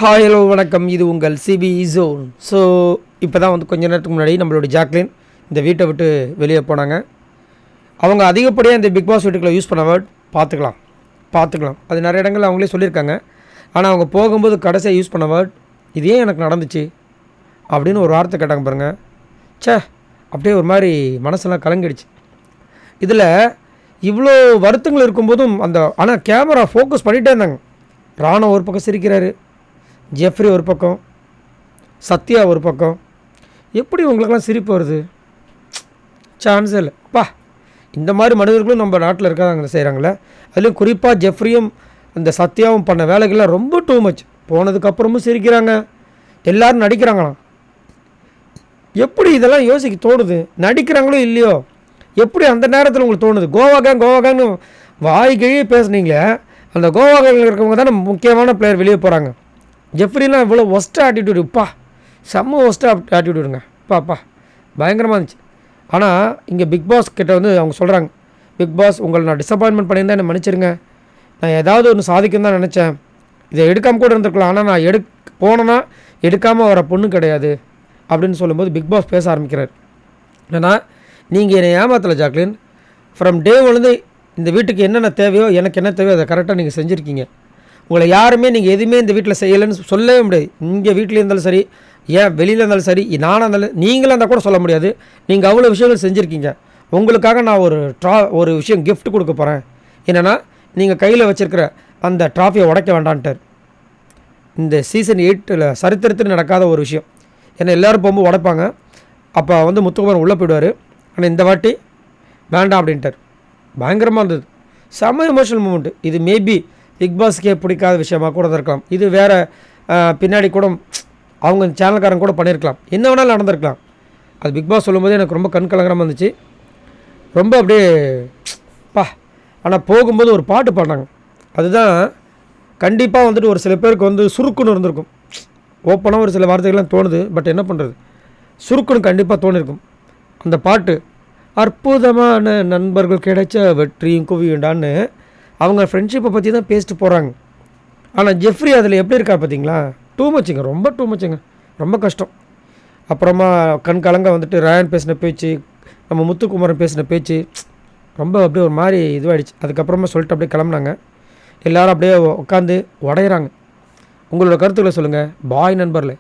Hi hello வணக்கம். இது உங்கள் சிபி ஜோன். ஸோ இப்போ தான் வந்து கொஞ்ச நேரத்துக்கு முன்னாடி நம்மளோட ஜாக்லின் இந்த வீட்டை விட்டு வெளியே போனாங்க. அவங்க அதிகப்படியாக இந்த பிக் பாஸ் வீட்டுக்குள்ளே யூஸ் பண்ண வேர்ட் பார்த்துக்கலாம் அது நிறைய இடங்கள் அவங்களே சொல்லியிருக்காங்க. ஆனால் அவங்க போகும்போது கடைசியாக யூஸ் பண்ண வேர்ட் இது ஏன் எனக்கு நடந்துச்சு அப்படின்னு ஒரு வார்த்தை கேட்டாங்க பாருங்கள். அப்படியே ஒரு மாதிரி மனசெல்லாம் கலங்கிடுச்சு. இதில் இவ்வளோ வருத்தங்கள் இருக்கும்போதும் ஆனால் கேமரா ஃபோக்கஸ் பண்ணிகிட்டே இருந்தாங்க. ராணா ஒரு பக்கம் சிரிக்கிறாரு, ஜெஃப்ரி ஒரு பக்கம், சத்யா ஒரு பக்கம். எப்படி உங்களுக்கெல்லாம் சிரிப்பு வருது? சான்ஸே இல்லை. இந்த மாதிரி மனிதர்களும் நம்ம நாட்டில் இருக்காங்க, செய்கிறாங்களே. அதுலேயும் குறிப்பாக ஜெஃப்ரியும் அந்த சத்யாவும் பண்ண வேலைகள்லாம் ரொம்ப டூ மச். போனதுக்கப்புறமும் சிரிக்கிறாங்க, எல்லோரும் நடிக்கிறாங்களாம். எப்படி இதெல்லாம் யோசிக்க தோணுது? நடிக்கிறாங்களோ இல்லையோ, எப்படி அந்த நேரத்தில் உங்களுக்கு தோணுது? கோவா கேங்னு வாய் கிழியே பேசுனீங்களே, அந்த கோவா கேங்கில் இருக்கவங்க தானே முக்கியமான பிளேயர் வெளியே போகிறாங்க. ஜெஃப்ரிலாம் இவ்வளோ ஒஸ்ட்டாக ஆட்டிடியூடு, செம்ம ஒஸ்ட்டாக ஆட்டிடியூடுங்க. பயங்கரமாக இருந்துச்சு. ஆனால் இங்கே பிக் பாஸ் கிட்ட வந்து அவங்க சொல்கிறாங்க, பிக் பாஸ் உங்களை நான் டிசப்பாயின்மெண்ட் பண்ணியிருந்தேன், என்னை மன்னிச்சிருங்க. நான் ஏதாவது ஒன்று சாதிக்கும் தான் நினச்சேன், இதை எடுக்காமல் கூட இருந்திருக்கலாம். ஆனால் நான் போனேன்னா எடுக்காமல் வர பொண்ணு கிடையாது அப்படின்னு சொல்லும்போது பிக் பாஸ் பேச ஆரம்பிக்கிறார். ஏன்னா நீங்கள் என்னை ஏமாத்தலை ஜாக்லின். ஃப்ரம் டே ஒன்லேருந்து இந்த வீட்டுக்கு என்னென்ன தேவையோ, எனக்கு என்ன தேவையோ அதை கரெக்டாக நீங்கள் செஞ்சுருக்கீங்க. உங்களை யாருமே நீங்கள் எதுவுமே இந்த வீட்டில் செய்யலைன்னு சொல்லவே முடியாது. இங்கே வீட்டில் இருந்தாலும் சரி, ஏன் வெளியில் இருந்தாலும் சரி, நானாக இருந்தாலும், நீங்களாக இருந்தால் கூட சொல்ல முடியாது. நீங்கள் அவ்வளோ விஷயங்கள் செஞ்சுருக்கீங்க. உங்களுக்காக நான் ஒரு விஷயம் கிஃப்ட் கொடுக்க போகிறேன். என்னென்னா, நீங்கள் கையில் வச்சுருக்கிற அந்த ட்ராஃபியை உடைக்க வேண்டான்ட்டார். இந்த சீசன் 8 சரித்திரத்தில் நடக்காத ஒரு விஷயம். ஏன்னா எல்லோரும் போகும்போது உடைப்பாங்க. அப்போ வந்து முத்துக்குமார் உள்ளே போயிடுவார். ஆனால் இந்த வாட்டி வேண்டாம் அப்படின்ட்டார். பயங்கரமாக இருந்தது. செம்ம எமோஷனல் மூமெண்ட்டு. இது மேபி பிக் பாஸ்க்கே பிடிக்காத விஷயமாக கூட இருக்கலாம். இது வேறு பின்னாடி கூட அவங்க சேனல்காரங்க கூட பண்ணியிருக்கலாம். என்ன வேணாலும் நடந்திருக்கலாம். அது பிக் பாஸ் சொல்லும்போது எனக்கு ரொம்ப கண்கலங்கரமாக இருந்துச்சு. ரொம்ப அப்படியே ஆனால் போகும்போது ஒரு பாட்டு பாடினாங்க. அதுதான் கண்டிப்பாக வந்துட்டு ஒரு சில பேருக்கு வந்து சுருக்குன்னு இருந்திருக்கும். ஓப்பனாக ஒரு சில வார்த்தைகள்லாம் தோணுது. பட் என்ன பண்ணுறது, சுருக்குன்னு கண்டிப்பாக தோணிருக்கும். அந்த பாட்டு அற்புதமான நண்பர்கள் கிடைச்ச வெற்றியும் குவியுண்டான்னு அவங்க ஃப்ரெண்ட்ஷிப்பை பற்றி தான் பேசிட்டு போகிறாங்க. ஆனால் ஜெஃப்ரி அதில் எப்படி இருக்கா பார்த்தீங்களா? டூ மச்சுங்க, ரொம்ப டூ மச்சுங்க, ரொம்ப கஷ்டம். அப்புறமா கண் கலங்க வந்துட்டு ரயான் பேசின பேச்சு, நம்ம முத்துக்குமாரன் பேசின பேச்சு ரொம்ப அப்படியே ஒரு மாதிரி இதுவாகிடுச்சு. அதுக்கப்புறமா சொல்லிட்டு அப்படியே கிளம்புனாங்க. எல்லோரும் அப்படியே உட்காந்து உடையிறாங்க. உங்களோட கருத்துக்களை சொல்லுங்கள் பாய் நண்பர்களே.